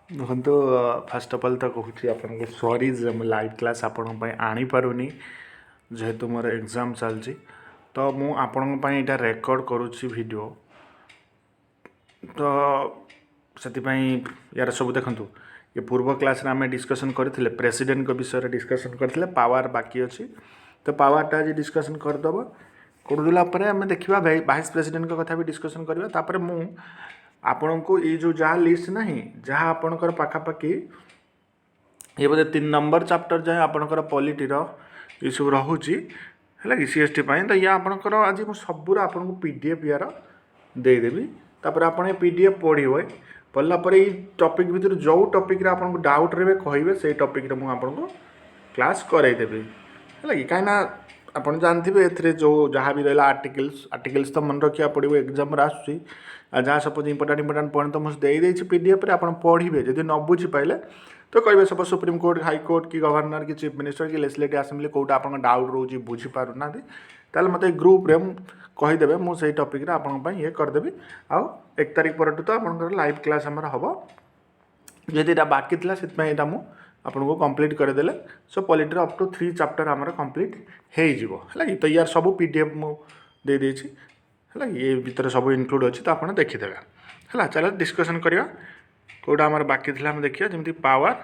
ଦେଖନ୍ତୁ first of all ତ କହୁଛି ଆପଣଙ୍କୁ ସରି ଯେ ମୁଁ ଲାଇଭ୍ କ୍ଲାସ୍ ଆପଣଙ୍କ ପାଇଁ ଆଣିପାରୁନି ଯେହେତୁ ମୋର ଏକ୍ଜାମ୍ ଚାଲିଛି। ତ ମୁଁ ଆପଣଙ୍କ ପାଇଁ ଏଇଟା ରେକର୍ଡ଼ କରୁଛି ଭିଡ଼ିଓ। ତ ସେଥିପାଇଁ ୟାର ସବୁ ଦେଖନ୍ତୁ, ଏ ପୂର୍ବ କ୍ଲାସ୍ରେ ଆମେ ଡିସ୍କସନ୍ କରିଥିଲେ ପ୍ରେସିଡେଣ୍ଟଙ୍କ ବିଷୟରେ ଡିସ୍କସନ୍ କରିଥିଲେ, ପାୱାର ବାକି ଅଛି। ତ ପାୱାରଟା ଆଜି ଡିସ୍କସନ୍ କରିଦେବା। କରିଦେଲା ପରେ ଆମେ ଦେଖିବା ଭାଇସ୍ ପ୍ରେସିଡେଣ୍ଟଙ୍କ କଥା ବି ଡିସ୍କସନ୍ କରିବା। ତାପରେ ମୁଁ ଆପଣଙ୍କୁ ଏଇ ଯେଉଁ ଯାହା ଲିଷ୍ଟ ନାହିଁ, ଯାହା ଆପଣଙ୍କର ପାଖାପାଖି ଏ ବୋଧେ 3 ନମ୍ବର ଚାପ୍ଟର ଯାଏଁ ଆପଣଙ୍କର ପଲିଟିର ଏସବୁ ରହୁଛି ହେଲା କି CST ପାଇଁ। ତ ୟା ଆପଣଙ୍କର ଆଜି ମୁଁ ସବୁର ଆପଣଙ୍କୁ PDF ୟାର ଦେଇଦେବି। ତାପରେ ଆପଣ ଏ PDF ପଢ଼ିବେ। ପଢ଼ିଲା ପରେ ଏଇ ଟପିକ୍ ଭିତରୁ ଯେଉଁ ଟପିକ୍ରେ ଆପଣଙ୍କୁ ଡାଉଟ୍ ରହିବେ କହିବେ, ସେଇ ଟପିକ୍ରେ ମୁଁ ଆପଣଙ୍କୁ କ୍ଲାସ୍ କରାଇଦେବି ହେଲା କି। କାହିଁକିନା ଆପଣ ଜାଣିଥିବେ ଏଥିରେ ଯେଉଁ ଯାହା ବି ରହିଲା ଆର୍ଟିକଲ୍ସ ତ ମନେ ରଖିବାକୁ ପଡ଼ିବ, ଏକ୍ଜାମ୍ରେ ଆସୁଛି। ଆଉ ଯାହା ସପୋଜ୍ ଇମ୍ପୋର୍ଟାଣ୍ଟ ପଏଣ୍ଟ ତ ମୁଁ ଦେଇଦେଇଛି PDFରେ, ଆପଣ ପଢ଼ିବେ। ଯଦି ନ ବୁଝିପାରିଲେ ତ କହିବେ, ସପୋଜ୍ ସୁପ୍ରିମକୋର୍ଟ, ହାଇକୋର୍ଟ କି ଗଭର୍ଣ୍ଣର କି ଚିଫ୍ ମିନିଷ୍ଟର କି ଲେଜିସ୍ଲେଟିଭ୍ ଆସେମ୍ବଲି କେଉଁଟା ଆପଣଙ୍କ ଡାଉଟ୍ ରହୁଛି ବୁଝିପାରୁନାହାନ୍ତି, ତାହେଲେ ମୋତେ ଗ୍ରୁପ୍ରେ କହିଦେବେ, ମୁଁ ସେଇ ଟପିକ୍ରେ ଆପଣଙ୍କ ପାଇଁ ଇଏ କରିଦେବି। ଆଉ 1 ତାରିଖ ପରଠୁ ତ ଆପଣଙ୍କର ଲାଇଭ୍ କ୍ଲାସ୍ ଆମର ହେବ। ଯଦି ଏଇଟା ବାକି ଥିଲା ସେଥିପାଇଁ ଏଇଟା ମୁଁ ଆପଣଙ୍କୁ କମ୍ପ୍ଲିଟ୍ କରିଦେଲେ ସୋ ପଲିଟିର ଅପ୍ ଟୁ 3 ଚାପ୍ଟର ଆମର କମ୍ପ୍ଲିଟ୍ ହେଇଯିବ ହେଲା କି। ତ ୟାର ସବୁ PDF ମୁଁ ଦେଇଦେଇଛି ହେଲା କି। ଏ ଭିତରେ ସବୁ ଇନକ୍ଲୁଡ଼ ଅଛି, ତ ଆପଣ ଦେଖିଦେବେ ହେଲା। ଚାଲ ଡିସ୍କସନ୍ କରିବା କେଉଁଟା ଆମର ବାକି ଥିଲା ଆମେ ଦେଖିବା। ଯେମିତି ପାୱାର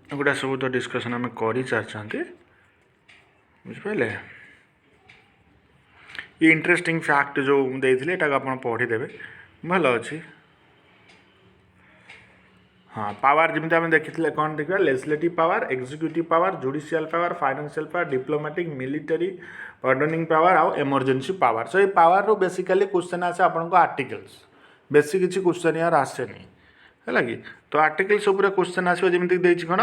ଏଗୁଡ଼ା ସବୁ ତ ଡିସ୍କସନ୍ ଆମେ କରିସାରିଛନ୍ତି, ବୁଝିପାରିଲେ। ये इंटरेस्टिंग फैक्ट जो देते एटा आप पढ़ीदेवे, भल अच्छी। हाँ, पावर जमी आम देखी कौन देखा, legislative power, executive power, judicial power, financial power, diplomatic, military, pardoning power आउ इमरजेंसी पावर। सो ये पावर रो बेसिकली क्वेश्चन आसे आपको आर्टिकल्स, बेसी किसी क्वेश्चन यार आसेनी है कि। तो आर्टिकल्स उपर क्वेश्चन आसो जमी देखिए कौन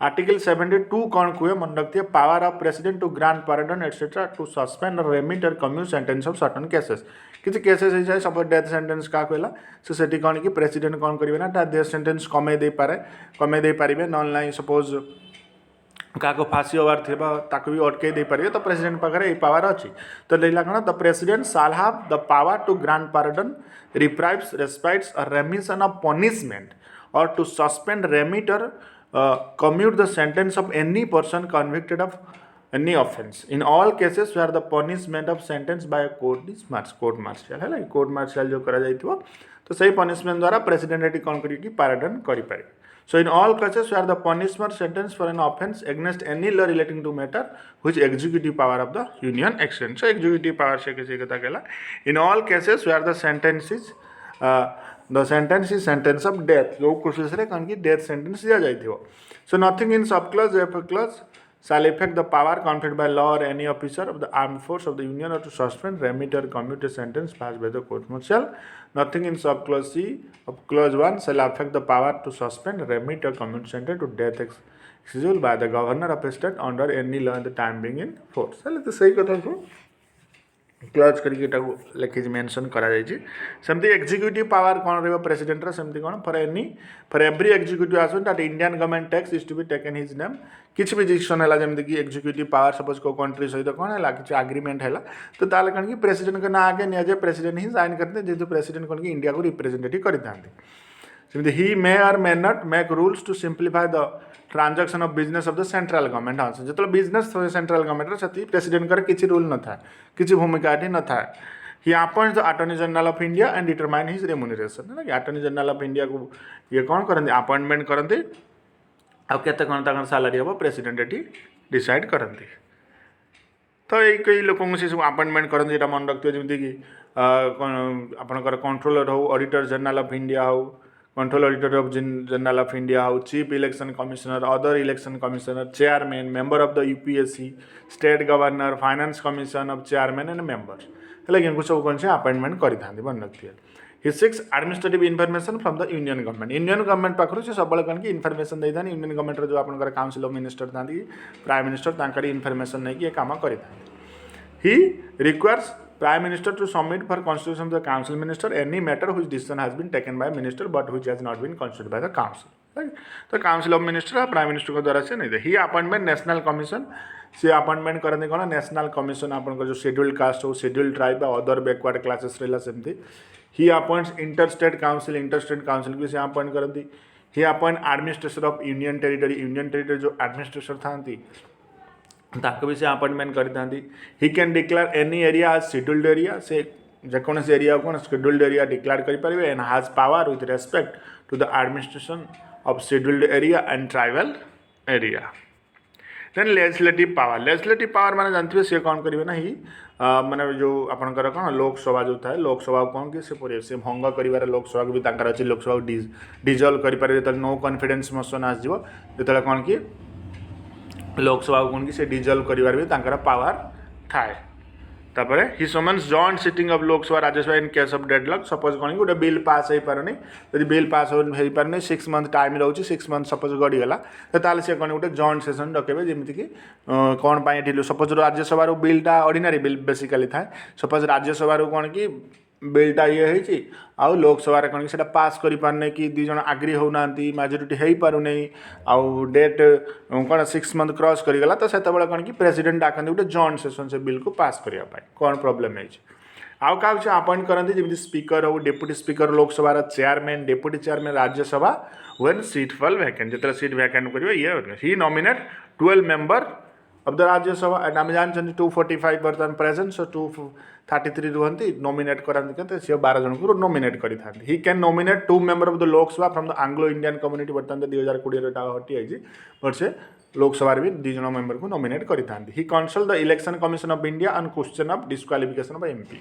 आर्टिकल 72 कौन कहे मन रखिए, power of president to grant pardon etcetera to suspend remit और commute sentence of certain cases. किसी केसेस हो जाए सपोज डेथ सेंटेंस क्या कहला, सो सेठी कौन कि प्रेसिडेंट कौन करेंगे ना डेथ सेंटेंस कमे दे पारे ना ना सपोज क्या फांसी हबार थी ताकू भी अटकई दे पारे, तो प्रेसिडेंट पाखे ये पावर अच्छी। तो रहा कौन, the president shall have the power to grant pardon, reprieves, respites और रेमिशन ऑफ पनिशमेंट और टू सस्पेंड रेमिट और commute the sentence of any person convicted of any offence in all cases where the punishment of sentence by a court is court martial है ना। Court martial जो करा जाइथिबो तो सही punishment द्वारा president eighty कौन करी कि पार्डन करि पारे। So in all cases where the punishment sentence for an offence against any law relating to matter which executive power of the union extends। so executive power से किसी कथा कहला, in all cases where the sentence is sentence of death, जो cases रे कौन की death sentence दिया जाइथिबो। So nothing in sub clause F clause shall affect the power conferred by law or any officer of the armed force of the union or to suspend, remit or commute a sentence passed by the court martial. Nothing in sub clause C of clause 1 shall affect the power to suspend, remit or commute sentence to death executable by the governor of a state under any law in the time being in force। हेले तो सही कथा को clause करके लिखी mention करा जायछि। सेमती executive power कौन रहिबो प्रेसिडेंट रो, सेमती कौन for every executive action that Indian government takes is to be taken his name. किछि भी डिसीजन हैला जेमती कि एग्जीक्यूटिव पावर सपोज को कंट्री सहित कौन हैला किछि एग्रीमेंट हैला, तो ताले कौन कि प्रेसिडेंट के ना आगे निया जे प्रेसिडेंट ही साइन करते, जेतु प्रेसिडेंट कौन कि इंडिया को रिप्रेजेंटेटिव करथांते। सेमती ही मे और may not make rules to simplify the transaction of business of the central government. हाँ, जो बिजनेस सेंट्रल गवर्नमेंट से प्रेसिडेंट कर किसी रूल न था, किसी भूमिका न था। He appoints the attorney general of India and determine his remuneration है कि अटॉर्नी जनरल ऑफ इंडिया को ये कौन करते अपॉइंटमेंट करते आते कौन तक सैलरी हम प्रेसिडेंट ये डिसाइड करते। तो यही कई लोगों से सब अपॉइंटमेंट करते, यहाँ मन रखिए जमीक कि आपंकर कंट्रोलर हो, ऑडिटर जनरल ऑफ इंडिया हो, control auditor of general of India हो, chief election commissioner, other election commissioner, chairman, member of the UPSC, state governor, finance commission of chairman and members है सब कौन से अपॉइंटमेंट करते मन रखिए। He seeks administrative information from the union government. Union government पाखु से सब कौन कि इनफॉरमेशन देता है। यूनियन गवर्नमेंट जो आपंकर काउंसिल ऑफ मिनिस्टर था, प्राइम मिनिस्टर तांकर इनफॉरमेशन नहीं कि काम करता। He requires Prime Minister to submit for constitution of the Council Minister any matter which decision has been taken by Minister but which has not been considered by the Council। तो council of minister prime minister द्वारा से नहीं ही appointment national commission सी appointment करते कौन national commission आपंकर जो scheduled caste हो scheduled tribe other backward classes रहा सेमती ही अपॉइंट्स इंटरस्टेट काउंसिल भी से अपॉइंट करती he appoint administrator of union territory जो एडमिनिस्ट्रेटर था ताको भी से अपॉइंटमेंट करते he can declare any area as scheduled area से जेकोसी एरिया कौन शेड्यूल्ड एरिया डिक्लेयर करेंगे and has power with respect to the administration of scheduled area and tribal area. Then legislative power माने जानते हैं सी कौन करेंगे ना ही माने जो आपंकर कौन लोकसभा जो था लोकसभा कौन कि से भंग कर लोकसभा को भी अच्छी लोकसभा डिजल्व करेंगे जो नो कॉन्फिडेंस मोशन आसो जो कौन कि लोकसभा कौन कि डिजल्व कर भी पावर थाए तापर he summons joint sitting of Lok Sabha Rajya Sabha in case of deadlock suppose कौन कि गोटे बिल पास हो पारे जब बिल पास हो पारे 6 मंथ टाइम रोचे 6 मंथ सपोज गड़ीगला तो सी कौन गोटे जॉइंट सेशन डकेबे जमीक कौन सपोज राज्यसभा बिलटा ऑर्डिनरी बिल बेसिकली थाए सपोज राज्यसभा कौन कि बिलटा ये आउ लोकसभा कौन कि पास करें कि दुई जन आग्री होना मेजोरिटी हो पारे आउ डेट कौन 6 मंथ क्रॉस करगला तो से कौन कि प्रेसिडेंट डाकती गोटे जॉइंट सेशन से बिल को पास करने कौन प्रोब्लेम है आउ क्या अपॉइंट करती जमी स्पीकर हो deputy speaker Lok Sabha chairman deputy chairman Rajya Sabha when seat fall vacant जो सीट वैकेंट करेंगे ये he nominate 12 member of the Rajya Sabha and आम जानते 245 बर्तमान प्रेजेंट सो 233 रुहति नॉमिनेट कराते सी 12 जन को नॉमिनेट करते he can nominate 2 member of the Lok Sabha from the Anglo Indian community बर्तमान 2020 हटी आई बट से लोकसभा भी 2 जन मेंबर को नॉमिनेट करते he consult the election commission of India on question of disqualification of MP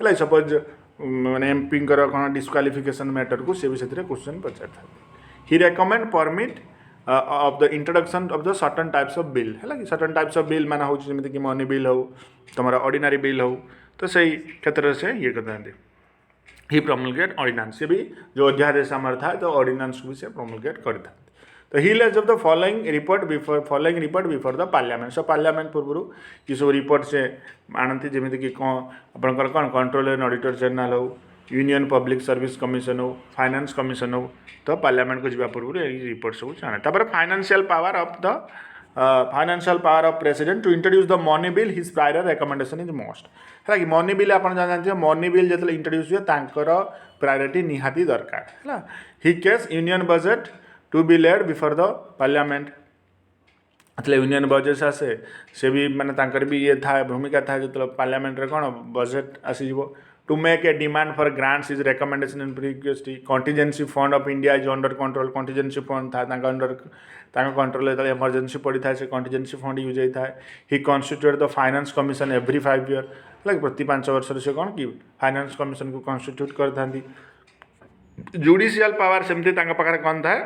है सपोज मैंने एमपी कौन डिस्क्वालिफिकेशन मैटर को सी भी से क्वेश्चन पचार he recommend permit of the introduction of the certain types of bill है कि सर्टन टाइप्स ऑफ बिल माना हो जमीक मनी बिल हो तुम ऑर्डिनरी बिल हो तो सही क्षेत्र से ये करते ही प्रोमलगेट ऑर्डिनेंस से भी जो अध्यादेश आमर था तो ऑर्डिनेंस को भी से प्रोमलगेट करता तो he lays of the following report before the parliament so parliament पूर्व ये सब रिपोर्ट से आनती जमीक कि कौन आपंकर कौन कंट्रोलर एंड ऑडिटर जनरल हो यूनियन पब्लिक सर्विस कमिशन हो फाइनेंस कमिशन हो तो पार्लियामेंट को जावा पूर्व रिपोर्ट सब जाना तापर financial power of president to introduce the money bill his prior recommendation is most है कि मनी बिल आप जानते हैं मनी बिल जो इंट्रोड्यूस हुए तांकर प्रायोरिटी निहाती दरकार है he case union budget to be laid before the parliament मतलब यूनियन बजेट आसे से भी माने भी ये था भूमिका था जो पार्लियामेंट रे कौन budget आसीज to make a demand for grants is recommendation in previously contingency fund of India is under control contingency fund था अंडर कंट्रोल जो इमरजेंसी पड़ी था से contingency fund यूज होता है ही constituted the finance commission every 5 year like प्रति 5 वर्ष से कौन कि फाइनेंस कमिशन को कन्स्टिट्यूट करते जुडिशियल पावर सेमती पाखे कौन था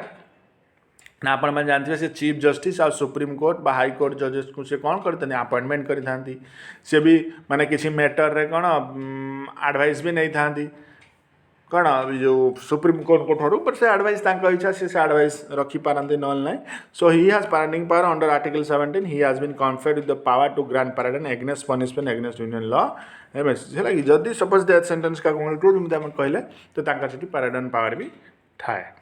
ना आपण मैंने जानते से चीफ जस्टिस और सुप्रीम कोर्ट हाई कोर्ट जजेस को से कौन करते अपॉइंटमेंट करी से भी माने किसी मैटर रे कौन एडवाइस भी नहीं था कौन जो सुप्रीम कोर्ट को ठार पर से एडवाइस इच्छा से एडवाइस रखिपारती नल ना so he has pardoning power under article 17 he has been conferred with the power to grant pardon against punishment against union law है कि जदि सपोज डेथ सेंटेंस का जमी कहले तो पार्डन पावर भी थाए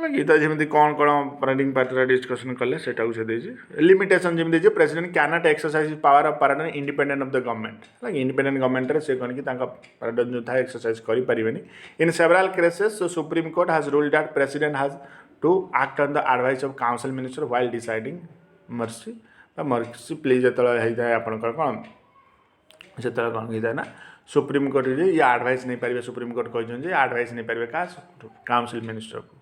गीता जमी कौन कौन पार्डनिंग पार्टी डिस्कसन कले से लिमिटेशन जमी president cannot exercise power of pardon independent of the government है इंडिपेंडेंट गवर्नमेंट से कौन कि पार्डन जो था एक्सरसाइज करें in several cases so supreme court has ruled that president has to act on the advice of council minister while deciding mercy pleas जो होता है आपंकर कौन से कौन होता ना सुप्रीम कोर्ट ये एडवाइस नहीं पारे सुप्रीम कोर्ट कहते एडवाइस नहीं पारे क्या काउंसिल मिनिस्टर को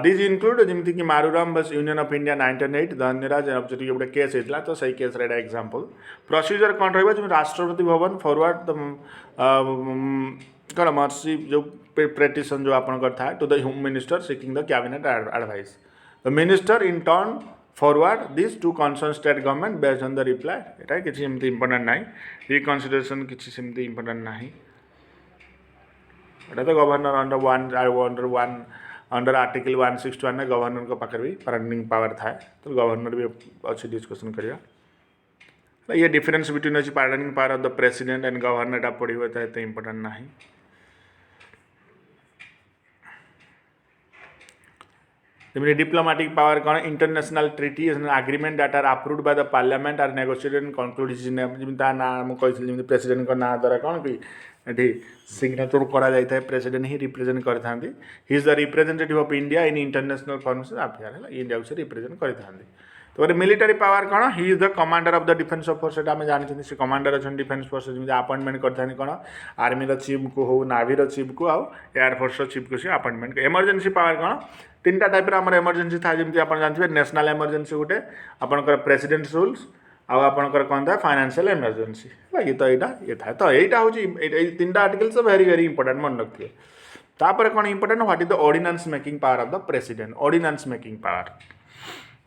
दिज इनक्लूड जमीक कि मारूराम बस यूनियन ऑफ इंडिया 1908 धन्यराज जी गोटे केस होता तो सही केस रहा एग्जांपल प्रोसीजर कौन रही राष्ट्रपति भवन फॉरवर्ड कौन मर्सी जो पेटिशन जो आपंकर था to the home minister seeking the cabinet advice the minister in turn forward this to concern state government based on the reply यहाँ किसी इंपोर्टेंट ना रिकनसिडरेशन किसी इंपोर्टेंट ना एटा तो गवर्नर अंडर आर्टिकल 161 में गवर्नर को पाखे भी पार्डनिंग पावर था तो गवर्नर भी अच्छी डिस्कसन करिया ये डिफरेंस बिटवीन अच्छी pardoning power of the president and governor पढ़े तो इंपोर्टेंट ना जमी डिप्लोमेटिक पावर कौन international treaty agreement that are approved by the parliament are negotiated and conclude जमी ना मुझे प्रेसिडेंट ना द्वारा कौन कि ये सिग्नेचर कर प्रेसिडेंट ही रिप्रेजेंट करता he is the representative of India in international forms affair है इंडिया को रिप्रेजेंट करता तो मिलिटारी पावर कौन he is the commander of the defence force से आम जानते से कमांडर अच्छा डिफेन्स फोर्स जमी अपॉइंटमेंट करते कौन आर्मी चीफ को हो नावी चीफ को आउ एयरफोर्स चीफ को सी अपॉइंटमेंट इमरजेंसी पावर कौन तीन टाइप आम इमरजेंसी था जमी आप जानते हैं नेशनल इमरजेंसी गोटे आपंकर प्रेसिडेंट रूल्स आपंकर कौन था फाइनेंशियल इमरजेंसी लगे तो यहाँ ये था तो यहाँ हूँ तीन आर्टिकल्स वेरी वेरी इंपोर्टेंट मन रखिए तापर कौन important what is the ordinance making power of the president ordinance making power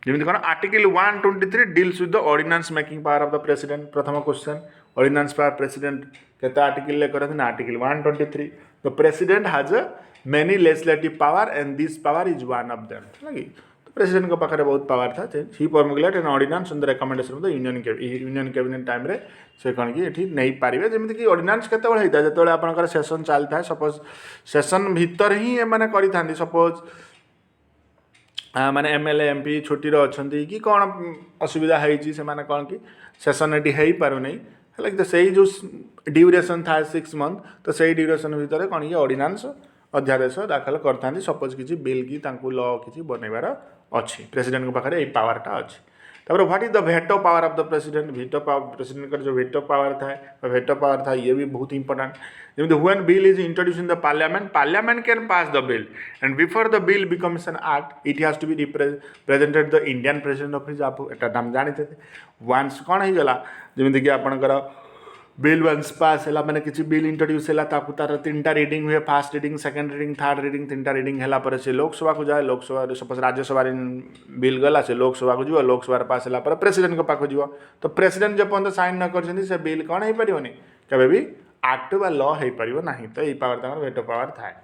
जमी कौन article 123 deals with the ordinance making power of the president प्रथम क्वेश्चन ऑर्डिनेंस पावर प्रेसिडेंट केते article करते article 123 the president has a many legislative power and this power is one of them लगी तो president को पाखे बहुत power था he formulate an ordinance on the recommendation of the union cabinet time रे से कौन कि ये नहीं पारे जमीन कि ऑर्डिनेंस केत होता है जो आपंकर सेसन चलता है सपोज सेसन भितर ही एम करें सपोज माने एमएलए एमपी छुट्टी अच्छा कि कौन असुविधा होती से कौन कि सेसन ये हो पार नहीं है तो से जो ड्यूरेसन था 6 मंथ तो से ड्यूरेसन भितर कौन कि ऑर्डिनेंस अध्यादेश दाखल करता सपोज किसी बिल की लॉ किसी बनइबार अच्छी प्रेसिडेंट को पाखे पावरटा अच्छी तापर what is the veto power of the president भेटो पावर प्रेसिडेंट का जो भेटो पावर था भेटो पावर था ये भी बहुत इंपॉर्टेंट जमी when bill is introduce in the parliament can pass the bill and before the bill becomes an act it has to be presented the Indian president office आप नाम जानते ones कौन हो गला जमी कि आपंकर बिल वन्स पास है मैंने किसी बिल इंट्रोड्यूस है तार 3टा रीडिंग हुए first reading second reading third reading 3टा रीडिंग है से लोकसभा को जाए लोकसभा सपोज राज्यसभा बिल गला से लोकसभा को जीव लोकसभा पास है प्रेसिडेंट को पाक जीव तो प्रेसिडेंट जो पर्यटन साइन न कर बिल कौन हो पारे केवे भी एक्ट बा लॉ हो पार ना तो ये पावर भेटो पावर थाए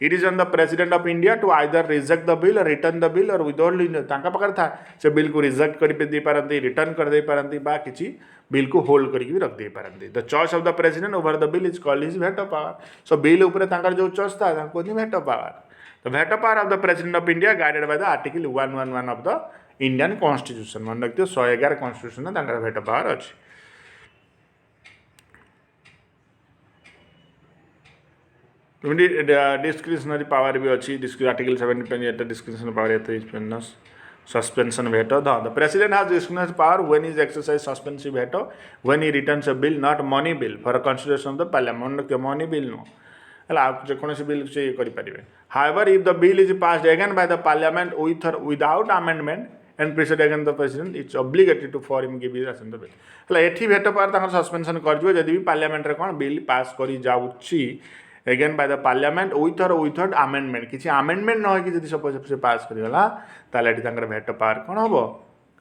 it is on the president of India to either reject the bill or return the bill or withhold पाखे था से बिल को रिजेक्ट कर पारती रिटर्न कर पारती किसी बिल को होल्ड करके रख दे पारती the choice of the president over the bill is called his veto power so bill उपर जो चॉइस था veto power the veto power of the president of India guided by the article 111 of the Indian constitution मन रखिए 111 constitution भेटो power अच्छी discretionary power भी अच्छी article 7 discretionary power suspension veto the president has discretionary power when is exercise suspensive veto when he returns a bill not money bill for consideration of the parliament money bill no है जेकोसी bill से करेंगे however if the bill is passed again by the parliament with और without amendment and presented again the president it's obligatory to for him give the bill है ये भेटो power suspension कर जदि भी पार्लियामेंट रे कौन बिल पास कर जाऊँगी again by the parliament without amendment किसी अमेंडमेंट न हो कि सपोज से पास करगला ताले भेटो पावर कौन हम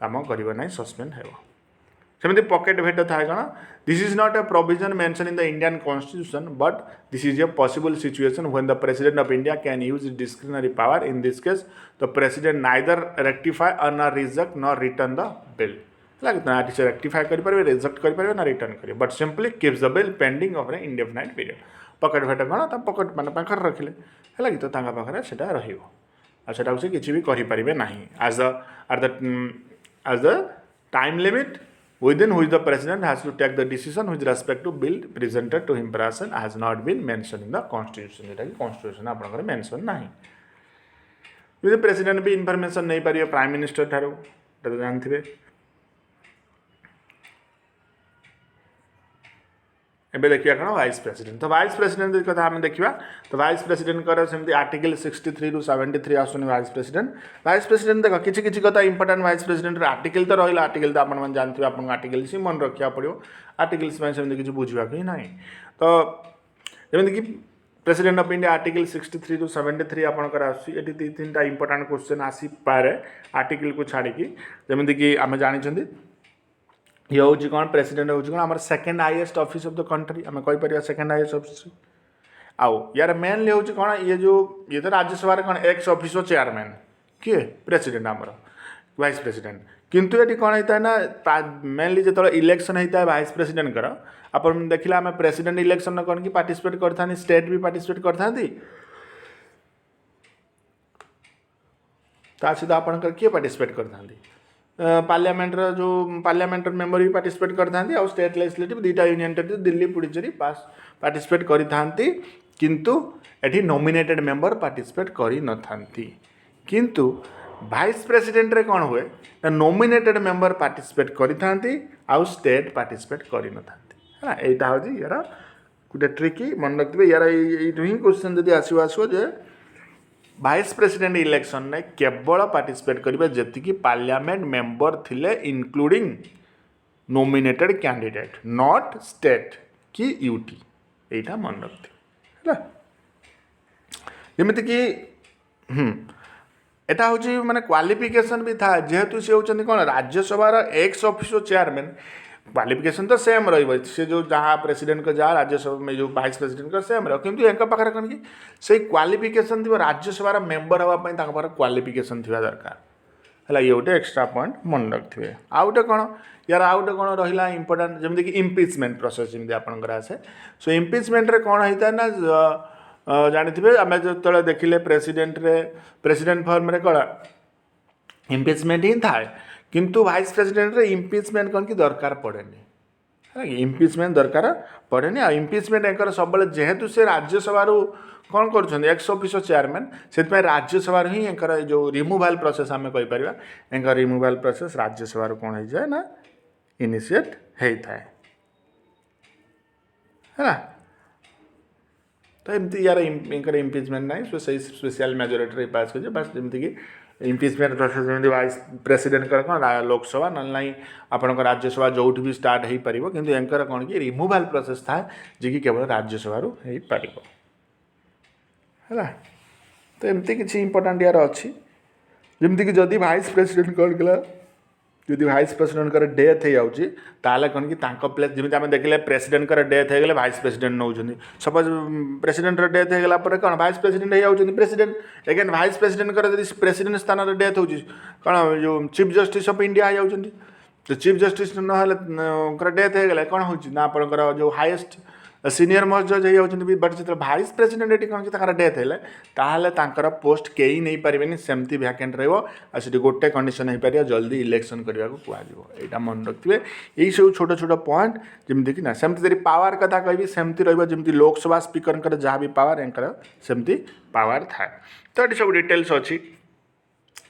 कम कर सस्पेंड हो सेमती पॉकेट भेटो था कौन this is not a provision mention in the Indian constitution but this is a possible situation when the president of India can use discretionary power in this case the president neither rectify or न reject न return the bill से rectify करेंगे reject करेंगे ना return करेंगे but simply keeps the bill pending of an indefinite period pocket veto कौन pocket मान पाखे रखिले है कि तो पाखे से रहा से किसी भी करें ना as the time limit within which the president has to take the decision with respect to bill presented to him person has not been mentioned in the constitution जेटा कि constitution आपनकर मेंशन नाही यदि प्रेसिडेंट भी information नहीं पारियो prime minister ठारो तो जानथिबे एबे देखिया कौन वाइस प्रेसिडेंट तो वाइस प्रेसिडेंट कथा आम देखा तो वाइस प्रेसिडेंट कर सेमती आर्टिकल 63 रू 73 आसुनी वाइस प्रेसिडेंट देख किसी कथा इंपोर्टेंट वाइस प्रेसिडेंट आर्टिकल तो रहा आर्टिकल तो आपन जानते आप आर्टिकल से मन रखा पड़ो आर्टिकल्स सेमती किसी बुझा ही ना तो जमीन कि प्रेसिडेंट ऑफ इंडिया आर्टिकल 63 रू 73 आपंकर आसती तीन टा इंपोर्टेंट क्वेश्चन आसी पारे आर्टिकल को छाड़ी जमीन कि आम जानी ये हूँ कौन प्रेसिडेंट हूँ कौन आम second highest office of the country आम कहीपर सेकेंड हाईएस्ट ऑफिस आउ यार मेनली हूँ कौन ये तो राज्यसभा कौन एक्स ऑफिस चेयरमैन किए प्रेसिडेंट आमर वाइस प्रेसिडेंट किंतु ये कौन होता है ना मेनली जो इलेक्शन होता है वाइस प्रेसिडेंट कर आप देखला आम प्रेसिडेंट इलेक्शन कौन कि पार्टिसिपेट करता स्टेट भी पार्टिसिपेट करता ता सहित आपणकर किए पार्टिसिपेट करता पार्लियामेंट जो पार्लियामेंट मेंबर भी पार्टिसिपेट करता और स्टेट लेजिस्लेटिव दुईटा यूनियन टेरिटरी दिल्ली पुडुचेरी पास पार्टिसिपेट करता किंतु एठी नॉमिनेटेड मेंबर पार्टिसिपेट कर नथांती किंतु वाइस प्रेसिडेंट रे कौन हुए ना नॉमिनेटेड मेंबर पार्टिसिपेट करथांती आउ स्टेट पार्टिसिपेट कर नथांती है एटा हो जी यार गोटे ट्रिकी मन रखिए यार ये ही क्वेश्चन जब आसो जे वाइस प्रेसिडेंट इलेक्शन ने केवल पार्टिसिपेट करेंगे जी पार्लियामेंट मेंबर थिले including nominated candidate not state कि यूटी एटा मन रखिए है जमीक कि एटा हूँ माने क्वालिफिकेशन भी था जेहेतु सी होती कौन Rajya Sabha x officio chairman qualification तो सेम रे जो जहाँ प्रेसिडेंट को जहाँ राज्यसभा में जो वाइस प्रेसिडेंट का सेम रहा किंतु एक पाखे कौन कि से क्वालिफिकेशन थी राज्यसभा मेंबर हाँपाई क्वालिफिकेशन थी दरकार है ये गोटे एक्सट्रा पॉइंट मन रखिए आउ गोटे कौन यार आउ गोटे कौन रहा इंपोर्टाट जमीक इम्पिचमेंट प्रोसेस जमी आपंकर आसे सो इम्पिचमेंट कौन होता है ना जानी आम जो देखिले प्रेसिडेंट फॉर्म रे कौन इम्पिचमेंट ही थाए किंतु वाइस प्रेसिडेंट रे इम्पिचमेंट कौन कि दरकार पड़ेनी है इम्पिचमेंट दरकार पड़ेनी आ इम्पिचमेंट एक सब जेहेतु से राज्यसभा कौन कर एक्स ऑफिसो चेयरमैन से राज्यसभा ही एक जो रिमूवाल प्रोसेस आम कहीपर एक रिमूवाल प्रोसेस राज्यसभा कौन हो जाए ना इनिशिएट होता है तो एमती यार इनकर इम्पिचमेंट ना सो सही स्पेशल मेजोरिटी पास कर बस जमीक कि इम्पिचमेंट प्रोसेस जमी वाइस प्रेसिडेंट कौन लोकसभा ना आपण राज्यसभा जो भी स्टार्ट हो पार कि एंकर कौन कि रिमूवाल प्रोसेस था जी केवल राज्यसभा हो पार है तो एमती किसी इंपोर्टाट यार अच्छी जमीक जदि वाइस प्रेसिडेंट कौन कला जदि वाइस प्रेसिडेंट डेथ हो जाऊँगी ताल कौन कि प्लेस जमी आम देखिले प्रेसिडेंट डेथ हो गले vice president now suppose president death हो गला कौन वाइस प्रेसिडेंट हो जाऊँगी president again vice president president स्थान में डेथ होती कौन जो चीफ जस्टिस ऑफ इंडिया हो जाऊँगी तो चीफ जस्टिस ना डेथ हो गले कौन हो आपंकर जो हाईएस्ट सीनियर मोस्ट जज हो जाती बट जो वाइस प्रेसिडेंट ये कौन कि डेथ है ताहले पोस्ट कई नहीं पारे सेमती भैकेंट रही गोटे कंडीशन हो पार जल्दी इलेक्शन करने को कहुआ मन रखिए यही सब छोट छोट पॉइंट जमीक ना सेमती यदि पावर कथा कहि सेमती रही लोकसभा स्पीकर जहाँ भी पावर एंकर सेमती पावर थाए तो ये सब डिटेल्स अच्छी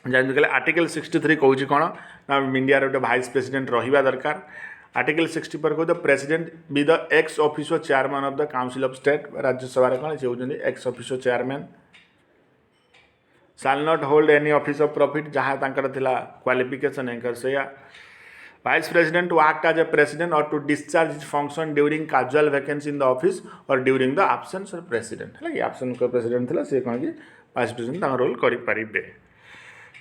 जमीक आर्टिकल 63 कौच कौन ना इंडिया गोटे वाइस प्रेसिडेंट रहा दरकार आर्टिकल 60 पर कहते president be the ex officio chairman of the council of state Rajya Sabha कौन से होती ex officio chairman shall not hold any office of profit जहाँ थिला क्वालिफिकेशन एंकर से vice president to act as a president और to discharge his function during casual vacancy in the office और during the absence of president है absence of president थिला से कौन कि वाइस प्रेसिडेंट रोल करें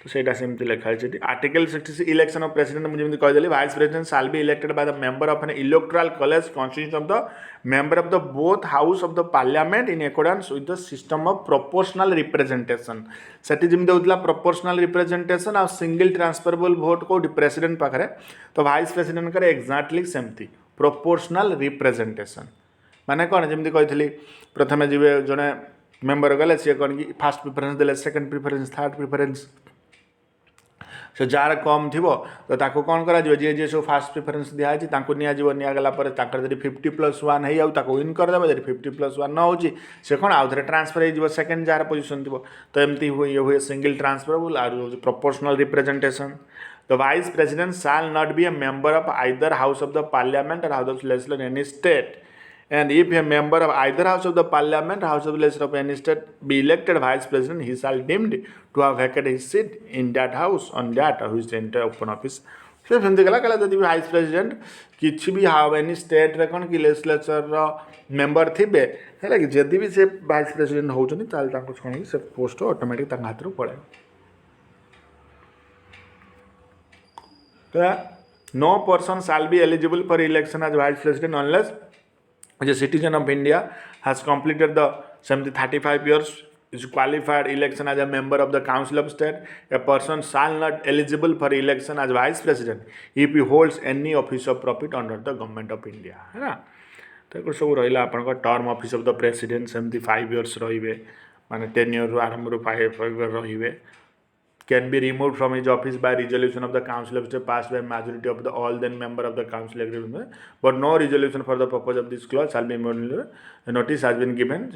तो सहीटा सेमती लिखाई आर्टिकल 66 इलेक्शन ऑफ प्रेसिडेंट मुझे जमी कहीदेली vice president shall be elected by the member of an electoral college constitution of the member of the both house of the parliament in accordance with the system of proportional representation से जमी होता proportional representation और single transferable vote कौट president पाखे तो vice president करे exactly सेमती proportional representation माने कौन जमी कही प्रथम जी जड़े मेंबर गले सी कौन कि फास्ट प्रिफरेन्स देले सेकेंड प्रिफरेन्स थर्ड प्रिफरेन्स से जार कम थी तो ताको कौन करा जी जी सब फास्ट प्रिफरेन्स दिखाई निगला 50+1 हो विन करदे जब 50+1 न हो से कौन आउ थे ट्रांसफर हो सेकेंड जार पोजिशन थी तो एमती हुए हुए सिंगल ट्रांसफरेबल और proportional representation the vice president shall not be a member of either house of the parliament और house of legislature in any state and if a member of either house of the parliament house of legislature of any state be elected vice president he shall deemed to have vacated his seat in that house on that which enter open office से सेमती गला कहला जदि vice president किसी भी how any state रे कौन कि लेजिस्लेचर मेंबर थिबे है कि जदि भी से वाइस प्रेसिडेंट होचनी ताल ताको कौन कि से पोस्ट ऑटोमेटिक ताक हाथ रो पड़े तो no person shall be eligible for election as vice president unless a citizen of India has completed the 35 years is qualified election as a member of the Council of State. A person shall not eligible for election as vice president if he holds any office of profit under the government of India है ना तो सब रहा आपन term office of the president सेमती 5 years रे माने 10 year आरंभ 5 year रे can be removed from his office by resolution of the council of state passed by majority of the all then member of the council agreement, but no resolution for the purpose of this clause shall be made. A notice has been given.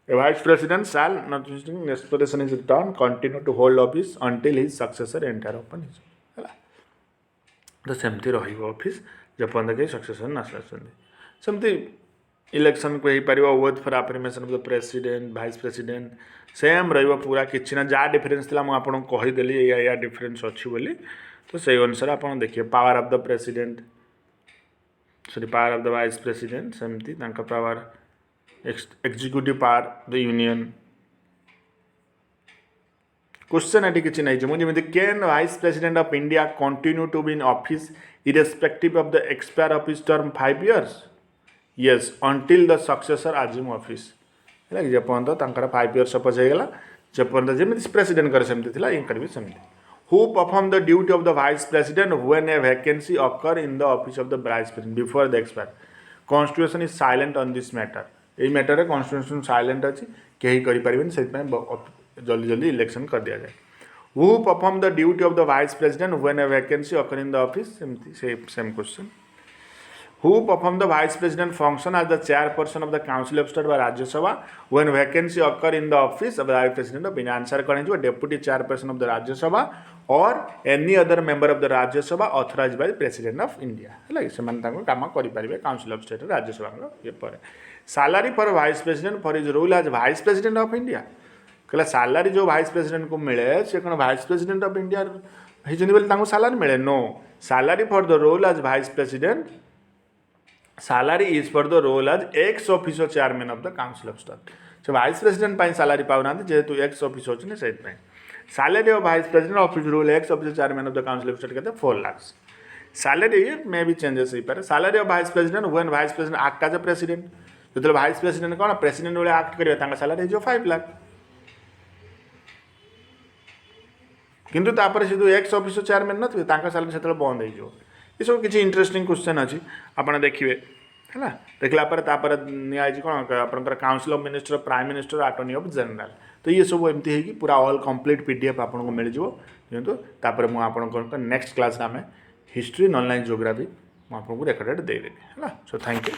A vice president shall, notwithstanding expiration is returned, continue to hold office until his successor enter upon his. ହେଲା ତ ସେମିତି ରହିବ office ଯେପର୍ଯ୍ୟନ୍ତ କେହି ସକ୍ସେସର୍ ଆସୁଛନ୍ତି। ସେମିତି ଇଲେକ୍ସନ୍କୁ ହେଇପାରିବ oath for affirmation of the president vice president same ରହିବ ପୁରା କିଛି ନା ଯାହା ଡିଫରେନ୍ସ ଥିଲା ମୁଁ ଆପଣଙ୍କୁ କହିଦେଲି ଏଇଆ ଡିଫରେନ୍ସ ଅଛି ବୋଲି ତ ସେଇ ଅନୁସାରେ ଆପଣ ଦେଖିବେ power of the president power of the vice president ସେମିତି ତାଙ୍କ power executive power the union. Question एटी किसी नहीं मुझे can vice president of India continue to be in office irrespective of the expire of his term 5 years yes until the successor assume office है कि जेपर्यंत 5 years suppose होगा जेपर्यंत जमी president कर सेमती ये करेंगे सेमती who perform the duty of the vice president when a vacancy occur in the office of the vice president before the expire constitution is silent on this matter यही matter में constitution silent अच्छी कहीं करें से जल्दी जल्दी election कर दिया जाए। Who perform the duty of the vice president when a vacancy occur in the office same question. Who perform the vice president function as the chairperson of the council of state व Rajya Sabha when vacancy occur in the office of the vice president of India answer कौन हो deputy chairperson of the Rajya Sabha और any other member of the Rajya Sabha authorise by president of India है से काम करेंगे council of state Rajya Sabha ये पर salary for vice president for his role as vice president of India कहला सैलरी जो वाइस प्रेसिडेंट को मिले से कौन वाइस प्रेसिडेंट ऑफ इंडिया होती सैलरी मिले no salary for the role as vice president salary is for the role as ex officer chairman of the council of state से vice president salary पाऊना जेहेतु ex office होती से salary of vice president office role x officer chairman of the council of state कहते 4 lakhs salary मे भी changes हो पाए salary of vice president when vice president act as a president जो वाइस प्रेसिडेंट कौन president भाई act करेंगे salary हो 5 lakh किंतु तापर से जो एक्स ऑफिसर चेयरमैन नथिबे तांका सैलरी से बंद हो ये सब किसी इंटरेस्टिंग क्वेश्चन अच्छी आपड़ देखिए है देखला निजी कौन आप council of minister prime minister attorney of general तो ये सब एमती है पूरा ऑल कंप्लीट पीडीएफ आपको मिल जापर मुझे नेक्स्ट क्लास आम हिस्ट्री नॉन लाइन जियोग्राफी मुझे रेकर्डेड देदेवी है सो थैंक यू।